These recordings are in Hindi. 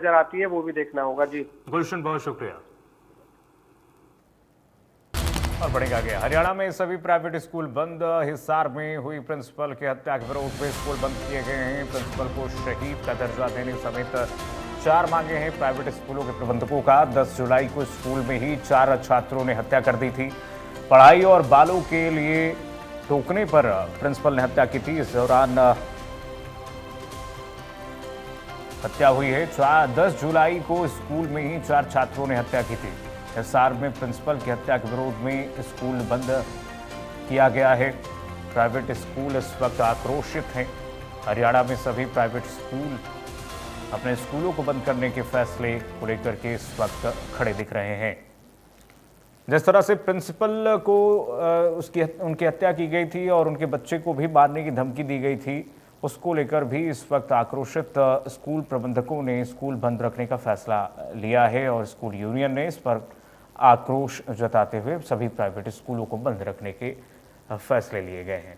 नजर आती है वो भी देखना होगा। जी गुलशन, बहुत शुक्रिया। और बढ़ेगा आगे। हरियाणा में सभी प्राइवेट स्कूल बंद। हिसार में हुई प्रिंसिपल की हत्या के विरोध में स्कूल बंद किए गए हैं। प्रिंसिपल को शहीद का दर्जा देने समेत 4 मांगे हैं प्राइवेट स्कूलों के प्रबंधकों का। 10 जुलाई को स्कूल में ही 4 छात्रों ने हत्या कर दी थी। पढ़ाई और बालों के लिए टोकने पर प्रिंसिपल ने हत्या की थी। इस दौरान हत्या हुई है। 10 जुलाई को स्कूल में ही 4 छात्रों ने हत्या की थी। हिसार में प्रिंसिपल की हत्या के विरोध में स्कूल बंद किया गया है। प्राइवेट स्कूल इस वक्त आक्रोशित हैं। हरियाणा में सभी प्राइवेट स्कूल अपने स्कूलों को बंद करने के फैसले को लेकर के इस वक्त खड़े दिख रहे हैं। जिस तरह से प्रिंसिपल को उनकी हत्या की गई थी और उनके बच्चे को भी मारने की धमकी दी गई थी, उसको लेकर भी इस वक्त आक्रोशित स्कूल प्रबंधकों ने स्कूल बंद रखने का फैसला लिया है और स्कूल यूनियन ने इस पर आक्रोश जताते हुए सभी प्राइवेट स्कूलों को बंद रखने के फैसले लिए गए हैं।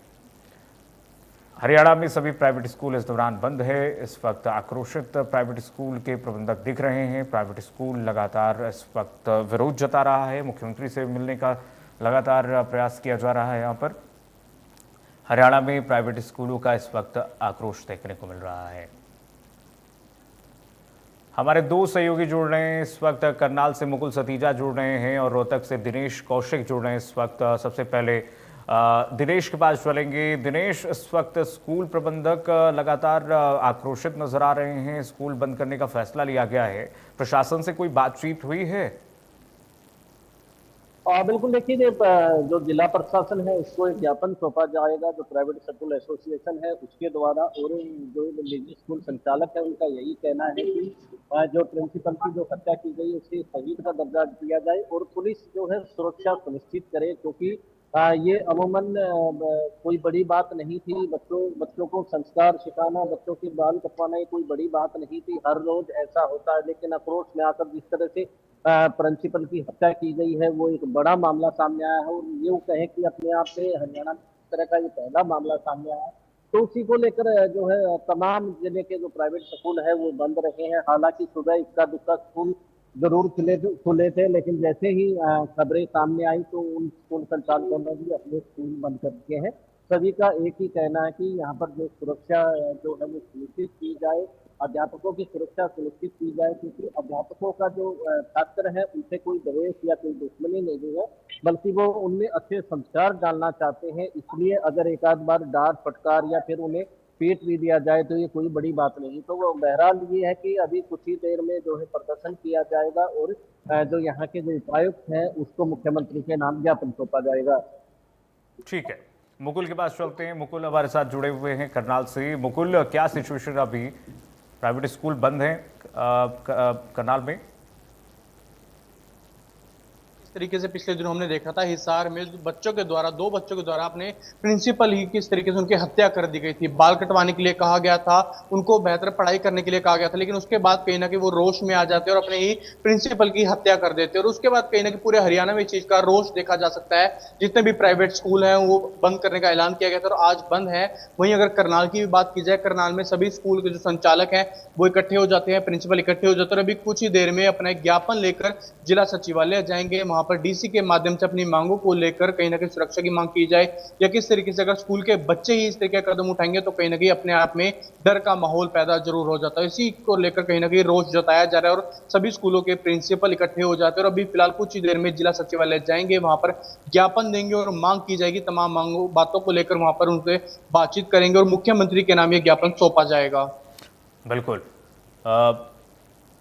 हरियाणा में सभी प्राइवेट स्कूल इस दौरान बंद है। इस वक्त आक्रोशित प्राइवेट स्कूल के प्रबंधक दिख रहे हैं। प्राइवेट स्कूल लगातार इस वक्त विरोध जता रहा है। मुख्यमंत्री से मिलने का लगातार प्रयास किया जा रहा है। यहाँ पर हरियाणा में प्राइवेट स्कूलों का इस वक्त आक्रोश देखने को मिल रहा है। हमारे 2 सहयोगी जुड़ रहे हैं इस वक्त। करनाल से मुकुल सतीजा जुड़ रहे हैं और रोहतक से दिनेश कौशिक जुड़ रहे हैं इस वक्त। सबसे पहले दिनेश के पास चलेंगे। दिनेश, इस वक्त स्कूल प्रबंधक लगातार आक्रोशित नजर आ रहे हैं। स्कूल बंद करने का फैसला लिया गया है। प्रशासन से कोई बातचीत हुई है? बिल्कुल, देखिए जो जिला प्रशासन है उसको एक ज्ञापन सौंपा जाएगा जो प्राइवेट स्कूल एसोसिएशन है उसके द्वारा, और जो निजी स्कूल संचालक है उनका यही कहना है कि जो प्रिंसिपल की जो हत्या की गई उसे शहीद का दर्जा दिया जाए और पुलिस जो है सुरक्षा सुनिश्चित करे, क्योंकि ये अमूमन कोई बड़ी बात नहीं थी। बच्चों को संस्कार सिखाना, बच्चों के बाल कटवाना ये कोई बड़ी बात नहीं थी। हर रोज ऐसा होता है, लेकिन आक्रोश में आकर जिस तरह से प्रिंसिपल की हत्या की गई है वो एक बड़ा मामला सामने आया है, और ये कहें कि अपने आप से हरियाणा में इस तरह का ये पहला मामला सामने आया है। तो उसी को लेकर जो है तमाम जिले के जो प्राइवेट स्कूल है वो बंद रहे हैं। हालांकि सुबह इक्का दुक्का स्कूल जरूर खुले थे, लेकिन जैसे ही खबरें सामने आई तो उन स्कूल संचालकों ने भी अपने स्कूल बंद कर दिए हैं। सभी का एक ही कहना है कि यहाँ पर जो सुरक्षा जो है वो सुनिश्चित की जाए, अध्यापकों की सुरक्षा सुनिश्चित की जाए, क्योंकि अध्यापकों का जो छात्र है उनसे कोई द्वेष या कोई दुश्मनी नहीं है, बल्कि वो उनमें अच्छे संस्कार डालना चाहते हैं। इसलिए अगर एक आध बार डांट फटकार या फिर उन्हें पीट भी दिया जाए तो ये कोई बड़ी बात नहीं। तो वो बहरहाल ये है कि अभी कुछ ही देर में जो है प्रदर्शन किया जाएगा और जो यहाँ के जो उपायुक्त हैं उसको मुख्यमंत्री के नाम ज्ञापन सौंपा जाएगा। ठीक है, मुकुल के पास चलते हैं। मुकुल हमारे साथ जुड़े हुए हैं करनाल से। मुकुल, क्या सिचुएशन अभी? प्राइवेट स्कूल बंद हैं करनाल में? तरीके से पिछले दिनों हमने देखा था हिसार में बच्चों के द्वारा, 2 बच्चों के द्वारा अपने प्रिंसिपल ही किस तरीके से उनकी हत्या कर दी गई थी। बाल कटवाने के लिए कहा गया था, उनको बेहतर पढ़ाई करने के लिए कहा गया था, लेकिन उसके बाद कहीं ना कहीं वो रोष में आ जाते और अपने ही प्रिंसिपल की हत्या कर देते। और उसके बाद कहीं ना कहीं पूरे हरियाणा में इस चीज का रोष देखा जा सकता है। जितने भी प्राइवेट स्कूल हैं वो बंद करने का ऐलान किया गया था और आज बंद है। वहीं अगर करनाल की भी बात की जाए, करनाल में सभी स्कूल के जो संचालक हैं वो इकट्ठे हो जाते हैं, प्रिंसिपल इकट्ठे हो जाते हैं और अभी कुछ ही देर में अपना एक ज्ञापन लेकर जिला सचिवालय जाएंगे। वहां पर डीसी के माध्यम से अपनी मांगों को लेकर कहीं ना कहीं सुरक्षा की मांग की जाए, या किस तरीके से अगर स्कूल के बच्चे ही इस तरीके का कदम उठाएंगे तो कहीं ना कहीं अपने आप में डर का माहौल पैदा जरूर हो जाता है। इसी को लेकर कहीं ना कहीं रोष जताया जा रहा है और सभी स्कूलों के प्रिंसिपल इकट्ठे हो जाते हैं और अभी फिलहाल कुछ ही देर में जिला सचिवालय जाएंगे, वहां पर ज्ञापन देंगे और मांग की जाएगी। तमाम मांगों बातों को लेकर वहां पर उनसे बातचीत करेंगे और मुख्यमंत्री के नाम यह ज्ञापन सौंपा जाएगा। बिल्कुल।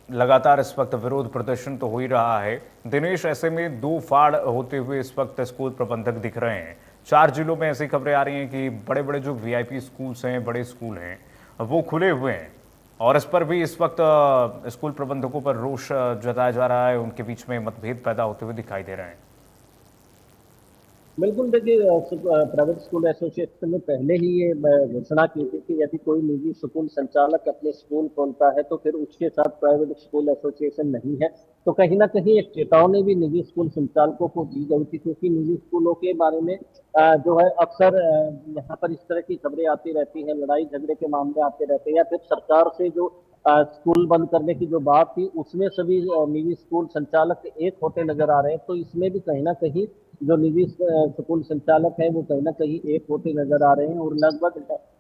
लगातार इस वक्त विरोध प्रदर्शन तो हो ही रहा है। दिनेश, ऐसे में 2 फाड़ होते हुए इस वक्त स्कूल प्रबंधक दिख रहे हैं। 4 जिलों में ऐसी खबरें आ रही हैं कि बड़े बड़े जो वीआईपी स्कूल्स हैं, बड़े स्कूल हैं, वो खुले हुए हैं और इस पर भी इस वक्त स्कूल प्रबंधकों पर रोष जताया जा रहा है। उनके बीच में मतभेद पैदा होते हुए दिखाई दे रहे हैं। बिल्कुल, देखिए प्राइवेट स्कूल एसोसिएशन ने पहले ही ये घोषणा की थी कि यदि कोई निजी स्कूल संचालक अपने स्कूल खोलता है तो फिर उसके साथ प्राइवेट स्कूल एसोसिएशन नहीं है। तो कहीं ना कहीं एक चेतावनी भी निजी स्कूल संचालकों को दी गई थी, क्योंकि निजी स्कूलों के बारे में जो है अक्सर यहाँ पर इस तरह की खबरें आती रहती हैं, लड़ाई झगड़े के मामले आते रहते हैं, या फिर सरकार से जो स्कूल बंद करने की जो बात थी उसमें सभी निजी स्कूल संचालक एक होते नजर आ रहे हैं। तो इसमें भी कहीं ना कहीं जो निजी स्कूल संचालक है वो कहीं ना कहीं एक होते नजर आ रहे हैं, और लगभग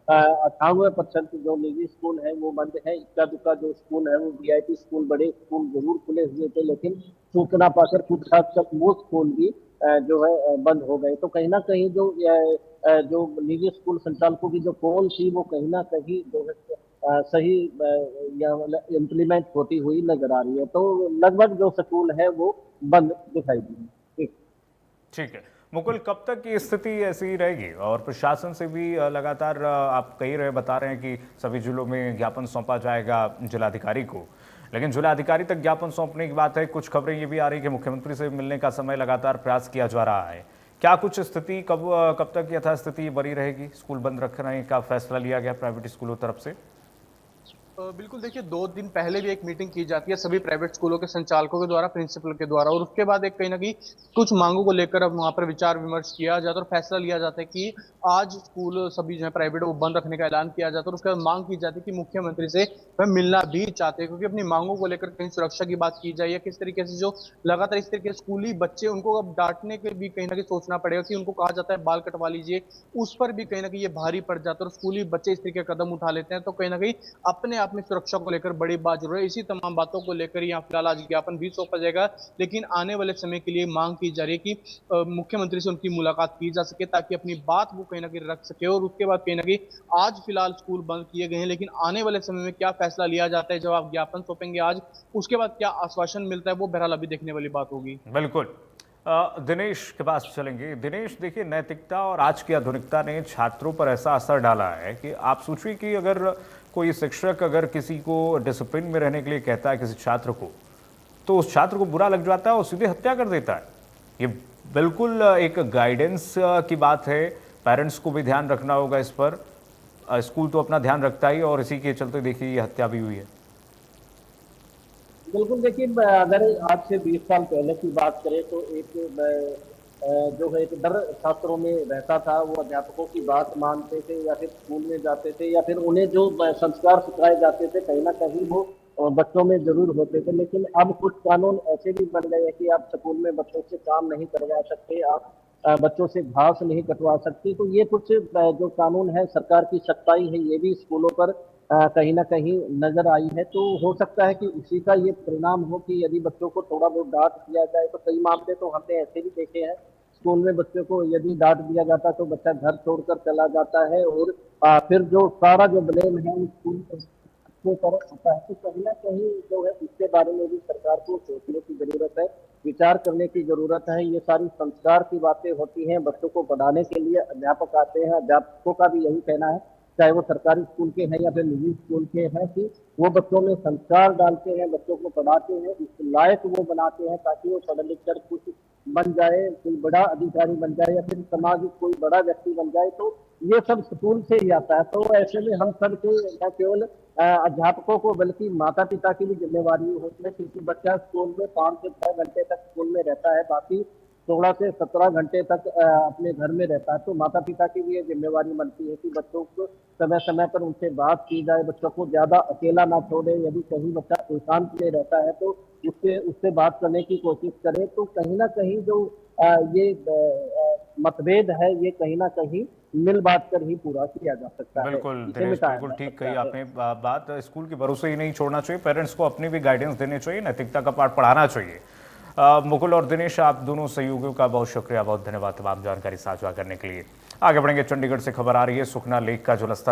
98% जो निजी स्कूल है वो बंद है। इक्का दुक्का जो स्कूल है वो वीआईपी स्कूल, बड़े स्कूल जरूर खुले हुए थे, लेकिन सूचना पाकर कुछ हद तक वो स्कूल भी जो है बंद हो गए। तो कहीं ना कहीं जो निजी स्कूल संचालकों की जो कॉल थी वो कहीं ना कहीं जो है सही या इम्प्लीमेंट होती हुई नजर आ रही है। तो लगभग जो स्कूल है वो बंद दिखाई दी है। ठीक। ठीक है मुकुल, कब तक ये स्थिति ऐसी ही रहेगी? और प्रशासन से भी लगातार आप कही रहे, बता रहे हैं कि सभी जिलों में ज्ञापन सौंपा जाएगा जिलाधिकारी को, लेकिन जिलाधिकारी तक ज्ञापन सौंपने की बात है। कुछ खबरें ये भी आ रही कि मुख्यमंत्री से मिलने का समय लगातार प्रयास किया जा रहा है। क्या कुछ स्थिति कब तक यथास्थिति बनी रहेगी? स्कूल बंद रखने का फैसला लिया गया प्राइवेट स्कूलों तरफ से? बिल्कुल, देखिए 2 दिन पहले भी एक मीटिंग की जाती है सभी प्राइवेट स्कूलों के संचालकों के द्वारा, प्रिंसिपल के द्वारा, और उसके बाद एक कहीं ना कहीं कुछ मांगों को लेकर अब वहां पर विचार विमर्श किया जाता है और फैसला लिया जाता है कि आज स्कूल सभी जो है प्राइवेट वो बंद रखने का ऐलान किया जाता है। और उसके बाद मांग की जाती है कि मुख्यमंत्री से वह मिलना भी चाहते हैं, क्योंकि अपनी मांगों को लेकर कहीं सुरक्षा की बात की जाए या किस तरीके से जो लगातार इस तरीके स्कूली बच्चे उनको अब डांटने के भी कहीं ना कहीं सोचना पड़ेगा कि उनको कहा जाता है बाल कटवा लीजिए, उस पर भी कहीं ना कहीं ये भारी पड़ जाता है और स्कूली बच्चे इस तरीके कदम उठा लेते हैं। तो कहीं ना कहीं अपने आप में सुरक्षा को लेकर बड़ी बात जरूर है। इसी तमाम बातों को लेकर यहाँ फिलहाल आज ज्ञापन भी सौंपा जाएगा, लेकिन आने वाले समय के लिए मांग की जा रही है कि मुख्यमंत्री से उनकी मुलाकात की जा सके ताकि अपनी बात वो कहीं ना कहीं रख सके। और उसके बाद कहीं ना कहीं आज फिलहाल स्कूल बंद किए गए हैं, लेकिन आने वाले समय में क्या फैसला लिया जाता है जब आप ज्ञापन सौंपेंगे आज, उसके बाद क्या आश्वासन मिलता है वो बहरहाल अभी देखने वाली बात होगी। बिल्कुल। दिनेश के पास चलेंगे। दिनेश, देखिए, नैतिकता और आज की आधुनिकता ने छात्रों पर ऐसा असर डाला है कि आप सोचिए कि अगर कोई शिक्षक अगर किसी को डिसिप्लिन में रहने के लिए कहता है किसी छात्र को, तो उस छात्र को बुरा लग जाता है और सीधे हत्या कर देता है। ये बिल्कुल एक गाइडेंस की बात है, पेरेंट्स को भी ध्यान रखना होगा इस पर। स्कूल तो अपना ध्यान रखता ही, और इसी के चलते देखिए ये हत्या भी हुई है। बिल्कुल, देखिए अगर आज से 20 साल पहले की बात करें तो जो है एक डर छात्रों में रहता था। वो अध्यापकों की बात मानते थे या फिर स्कूल में जाते थे, या फिर उन्हें जो संस्कार सिखाए जाते थे कहीं ना कहीं वो बच्चों में जरूर होते थे। लेकिन अब कुछ कानून ऐसे भी बन गए हैं कि आप स्कूल में बच्चों से काम नहीं करवा सकते, आप बच्चों से घास नहीं कटवा सकते। तो ये कुछ जो कानून है, सरकार की सख्ताई है, ये भी स्कूलों पर कहीं ना कहीं नजर आई है। तो हो सकता है कि उसी का ये परिणाम हो कि यदि बच्चों को थोड़ा बहुत डांट दिया जाए, तो कई मामले तो हमने ऐसे भी देखे हैं स्कूल में बच्चों को यदि डांट दिया जाता तो बच्चा घर छोड़कर चला जाता है, और फिर जो सारा जो ब्लेम है उस स्कूल के तरफ आता है। तो कहीं ना कहीं जो है इसके बारे में भी सरकार को सोचने की जरूरत है, विचार करने की जरूरत है। ये सारी संस्कार की बातें होती हैं, बच्चों को पढ़ाने के लिए अध्यापक आते हैं, अध्यापकों का भी यही कहना है, चाहे वो सरकारी स्कूल के हैं या फिर निजी स्कूल के हैं, कि वो बच्चों में संस्कार डालते हैं, बच्चों को पढ़ाते हैं, इस लायक वो बनाते हैं ताकि वो पढ़ लिख कर कुछ बन जाए, कोई बड़ा अधिकारी बन जाए या फिर समाज कोई बड़ा व्यक्ति बन जाए। तो ये सब स्कूल से ही आता है। तो ऐसे में हम सब के न केवल अध्यापकों को बल्कि माता पिता की भी जिम्मेवारी होती है, क्योंकि बच्चा स्कूल में 5 से 6 घंटे तक स्कूल में रहता है, बाकी 16 से 17 घंटे तक अपने घर में रहता है। तो माता पिता की भी ये जिम्मेवारी बनती है कि बच्चों को समय समय पर उनसे बात की जाए, बच्चों को ज्यादा अकेला ना छोड़े। यदि कहीं बच्चा एकांत में रहता है तो उससे बात करने की कोशिश करें। तो कहीं ना कहीं जो ये मतभेद है, ये कहीं ना कहीं मिल बात कर ही पूरा किया जा सकता है। बिल्कुल इसे दिनेश, मिटाया बिल्कुल जा ठीक सकता कही है। आपने बात। स्कूल के भरोसे ही नहीं छोड़ना चाहिए, पेरेंट्स को अपनी भी गाइडेंस देनी चाहिए, नैतिकता का पाठ पढ़ाना चाहिए। मुकुल और दिनेश, आप दोनों सहयोगियों का बहुत शुक्रिया, बहुत धन्यवाद तमाम जानकारी साझा करने के लिए। आगे बढ़ेंगे। चंडीगढ़ से खबर आ रही है, सुखना लेक का जलस्तर